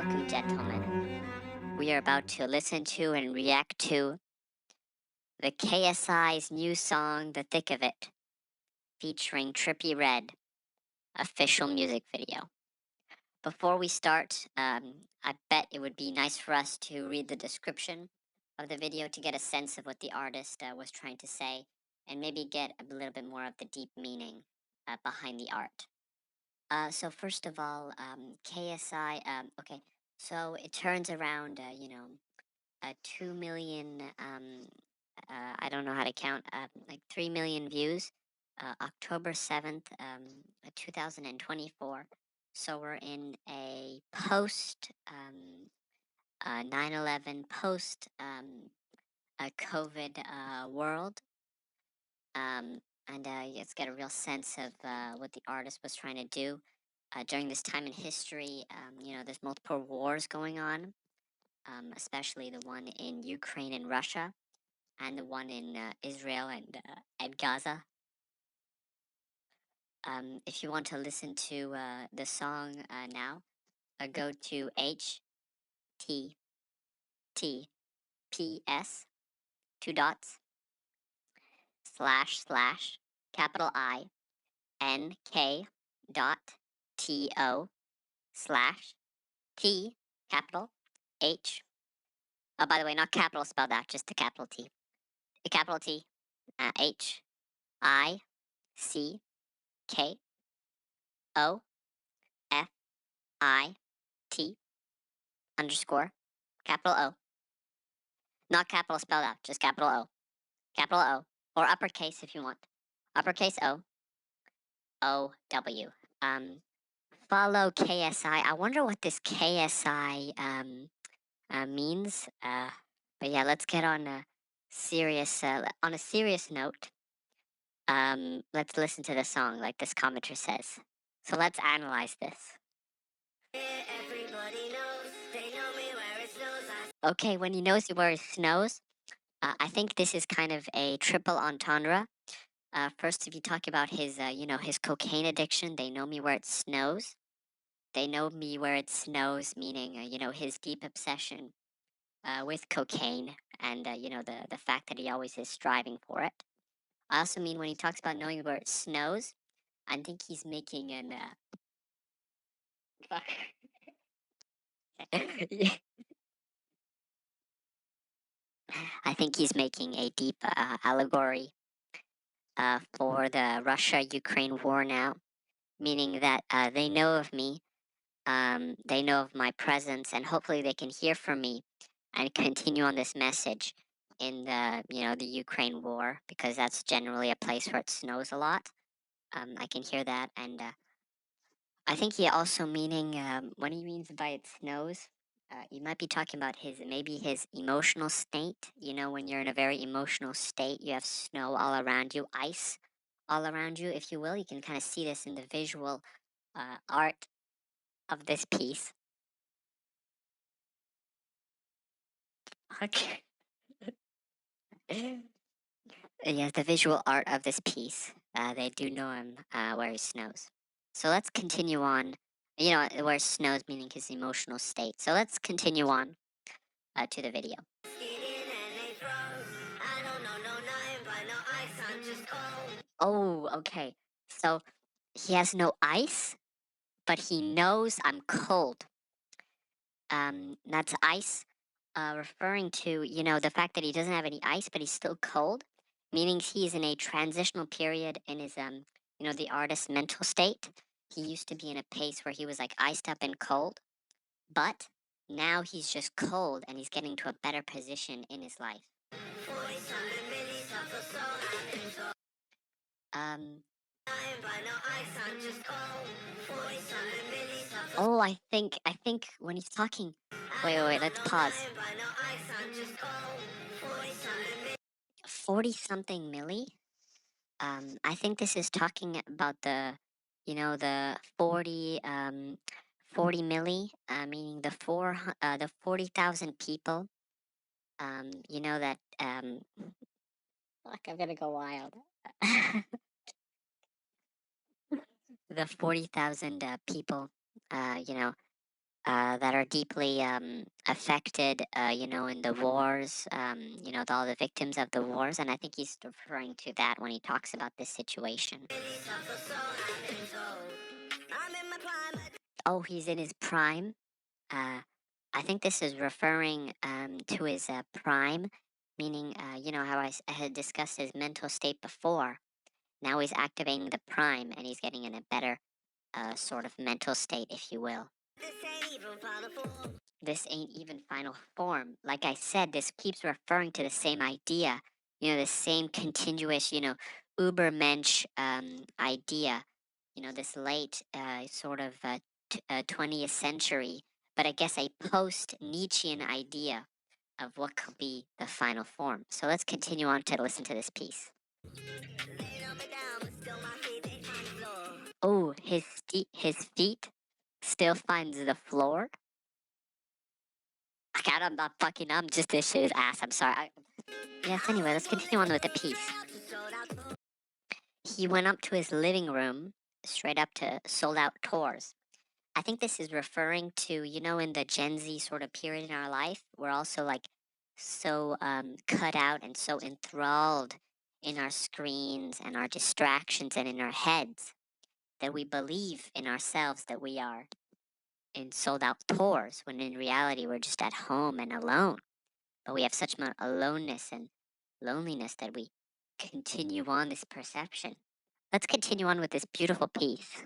welcome, gentlemen. We are about to listen to and react to the KSI's new song, The Thick of It, featuring Trippie Redd, official music video. Before we start, I bet it would be nice for us to read the description of the video to get a sense of what the artist was trying to say and maybe get a little bit more of the deep meaning behind the art. So first of all, KSI. Okay, so it turns around, 2 million. I don't know how to count. Like 3 million views. October 7th, 2024. So we're in a post 9/11, post a COVID world. And Let's get a real sense of what the artist was trying to do during this time in history. There's multiple wars going on, especially the one in Ukraine and Russia, and the one in Israel and Gaza. If you want to listen to the song now, go to https 2 dots slash capital I NK dot TO slash T capital H. Oh, by the way, not capital spelled out, just the capital T. The capital T, HICKOFIT underscore capital O. Not capital spelled out, just capital O. Capital O. Or uppercase if you want. Uppercase O. OW. Follow KSI. I wonder what this KSI means. But yeah, let's get on a serious note. Let's listen to the song, like this commenter says. So let's analyze this. Okay, when he knows where it snows, I think this is kind of a triple entendre. First, if you talk about his cocaine addiction, they know me where it snows. They know me where it snows, meaning, his deep obsession with cocaine and, the fact that he always is striving for it. I also mean when he talks about knowing where it snows, I think he's making an, fuck. I think he's making a deep allegory for the Russia-Ukraine war now, meaning that they know of me, they know of my presence, and hopefully they can hear from me and continue on this message in the Ukraine war, because that's generally a place where it snows a lot. I can hear that, and I think he also meaning when he means by it snows, you might be talking about his emotional state. When you're in a very emotional state, you have snow all around you, ice all around you, if you will. You can kind of see this in the visual art of this piece. Okay. Yes, the visual art of this piece. They do know him where he snows. So let's continue on. Where snows meaning his emotional state. So let's continue on to the video. Oh, okay. So he has no ice, but he knows I'm cold. That's ice, referring to, the fact that he doesn't have any ice, but he's still cold, meaning he's in a transitional period in his, the artist's mental state. He used to be in a pace where he was like iced up and cold, but now he's just cold and he's getting to a better position in his life. Um, oh, I think when he's talking, wait, let's pause. 40 something milli? I think this is talking about the 40 milli, meaning the 40,000 people, that, fuck, I'm gonna go wild. The 40,000 people, that are deeply affected, in the wars, all the victims of the wars. And I think he's referring to that when he talks about this situation. Oh, he's in his prime. Uh, I think this is referring to his prime, meaning, how I had discussed his mental state before. Now he's activating the prime and he's getting in a better sort of mental state, if you will. This ain't even final form. Like I said, this keeps referring to the same idea, the same continuous, Ubermensch idea, this late sort of 20th century, but I guess a post Nietzschean idea of what could be the final form. So let's continue on to listen to this piece. Oh, his feet still finds the floor. God, I'm not fucking. I'm just this shit is ass. I'm sorry. Yes. Anyway, let's continue on with the piece. He went up to his living room, straight up to sold out tours. I think this is referring to, in the Gen Z sort of period in our life, we're also like so cut out and so enthralled in our screens and our distractions and in our heads that we believe in ourselves that we are in sold out tours when in reality we're just at home and alone. But we have such much aloneness and loneliness that we continue on this perception. Let's continue on with this beautiful piece.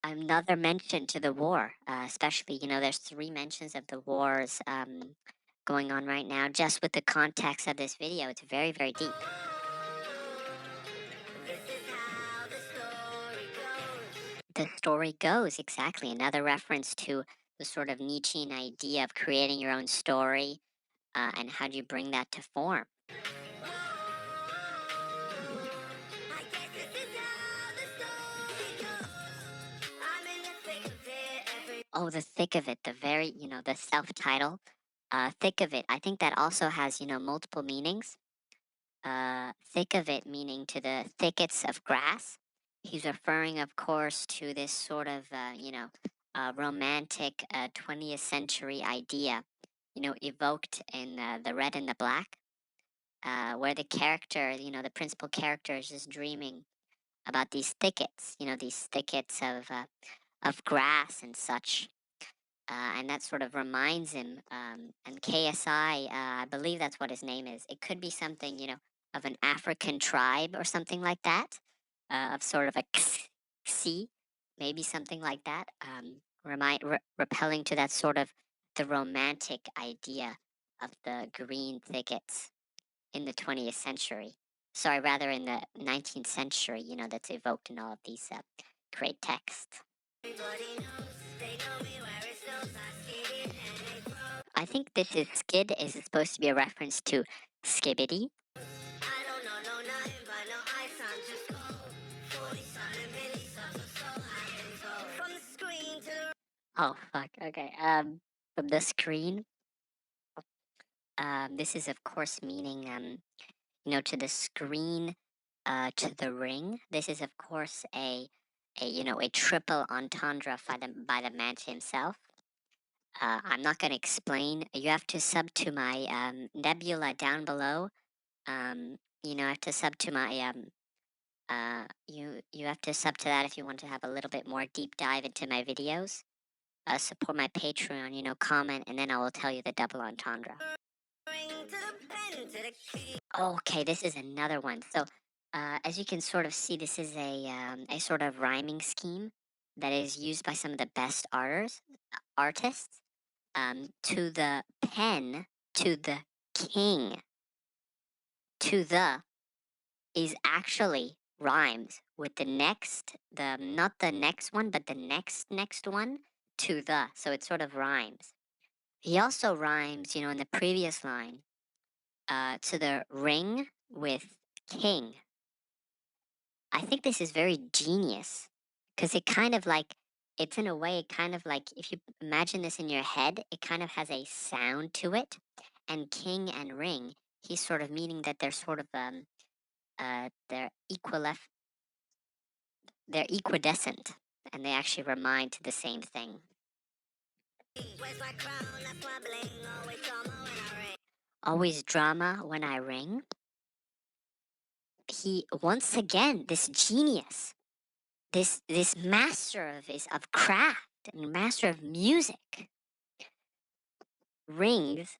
Another mention to the war, especially, there's three mentions of the wars going on right now. Just with the context of this video, it's very, very deep. The story goes, exactly. Another reference to the sort of Nietzschean idea of creating your own story and how do you bring that to form. Oh, the thick of it, the very, the self title, thick of it. I think that also has, multiple meanings. Thick of it meaning to the thickets of grass. He's referring, of course, to this sort of, romantic 20th century idea, evoked in The Red and the Black, where the character, the principal character is just dreaming about these thickets, these thickets of grass and such. And that sort of reminds him, and KSI, I believe that's what his name is. It could be something, of an African tribe or something like that, of sort of a Xi, maybe something like that, repelling to that sort of the romantic idea of the green thickets in the 20th century. Sorry, rather in the 19th century, that's evoked in all of these great texts. I think this is skid is supposed to be a reference to skibbity. Oh fuck. Okay. From the screen. This is of course meaning to the screen, to the ring. This is of course a triple entendre by the man himself. I'm not going to explain. You have to sub to my nebula down below. I have to sub to my you have to sub to that if you want to have a little bit more deep dive into my videos. Support my Patreon. Comment, and then I will tell you the double entendre. Okay, this is another one. So, as you can sort of see, this is a sort of rhyming scheme that is used by some of the best artists. To the pen, to the king, to the is actually rhymes with the next, the not the next one, but the next one to the. So it sort of rhymes. He also rhymes, in the previous line, to the ring with king. I think this is very genius because it kind of like, it's in a way kind of like, if you imagine this in your head, it kind of has a sound to it. And king and ring, he's sort of meaning that they're sort of they're they're equidistant, and they actually remind the same thing. Always drama when I ring. He once again, this genius, this master of craft and master of music, rings.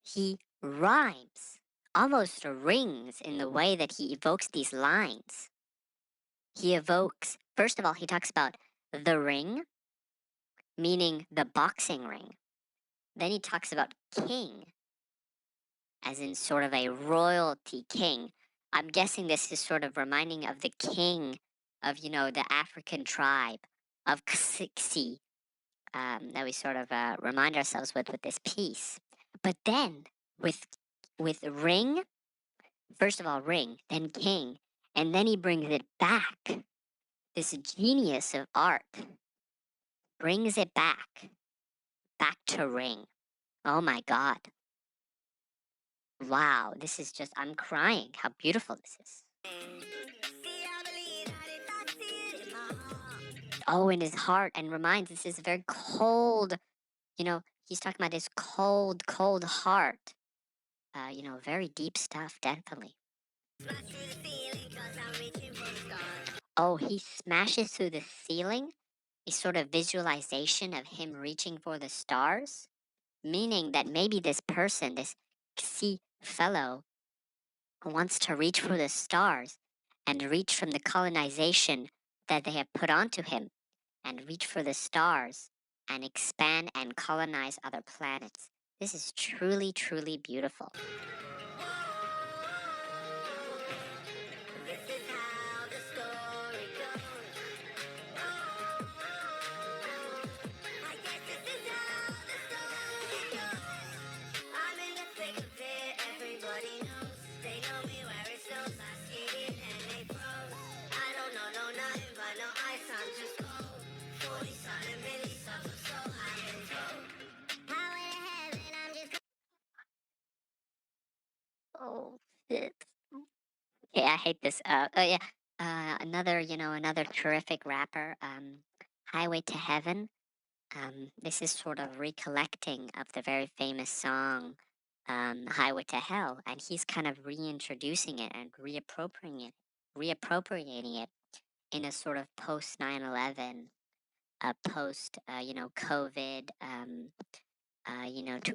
He rhymes, almost rings in the way that he evokes these lines. He evokes, first of all, he talks about the ring, meaning the boxing ring. Then he talks about king, as in sort of a royalty king. I'm guessing this is sort of reminding of the king of, the African tribe of KSI, that we sort of remind ourselves with this piece. But then with ring, first of all ring, then king, and then he brings it back. This genius of art brings it back to ring. Oh my God. Wow, this is just, I'm crying. How beautiful this is. Oh, in his heart, and reminds this is very cold. He's talking about his cold, cold heart. Very deep stuff, definitely. Oh, he smashes through the ceiling. A sort of visualization of him reaching for the stars, meaning that maybe this person, this Xi fellow, wants to reach for the stars and reach from the colonization that they have put onto him and reach for the stars and expand and colonize other planets. This is truly, truly beautiful. Oh, shit. Okay, I hate this. Oh yeah. Another terrific rapper, Highway to Heaven. This is sort of recollecting of the very famous song, Highway to Hell, and he's kind of reintroducing it and reappropriating it in a sort of post 9/11, post, COVID,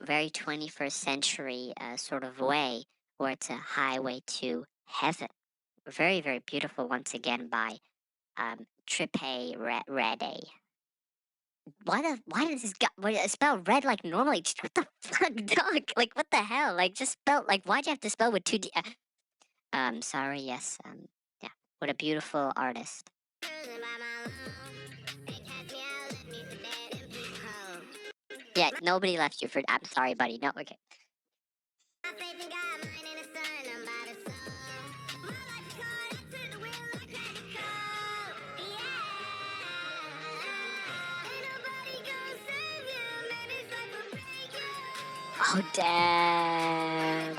very 21st century sort of way, where it's a highway to heaven. Very, very beautiful once again by Trippe Rede. Why does this guy spell red like normally? Just, what the fuck, dog? Like, what the hell? Like, just spell, like, why'd you have to spell with two D? Sorry, yes, yeah. What a beautiful artist. Yeah, nobody left you for, I'm sorry, buddy. No, okay. Oh, damn.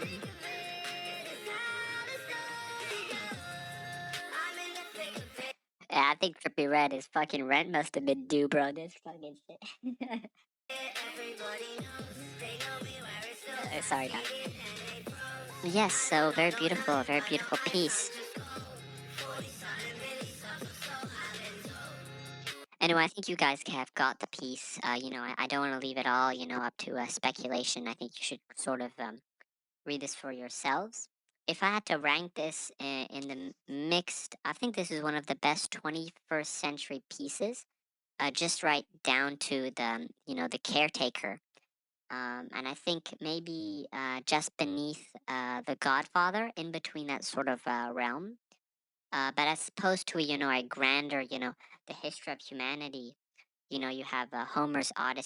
Yeah, I think Trippy Red is fucking rent must have been due, bro. This fucking shit. Sorry, dog. Yes, so very beautiful piece. Anyway, I think you guys have got the piece. I don't want to leave it all, up to speculation. I think you should sort of read this for yourselves. If I had to rank this in the mixed, I think this is one of the best 21st century pieces, just right down to the caretaker. And I think maybe just beneath the Godfather, in between that sort of realm. But as opposed to, a grander, the history of humanity, you have Homer's Odyssey.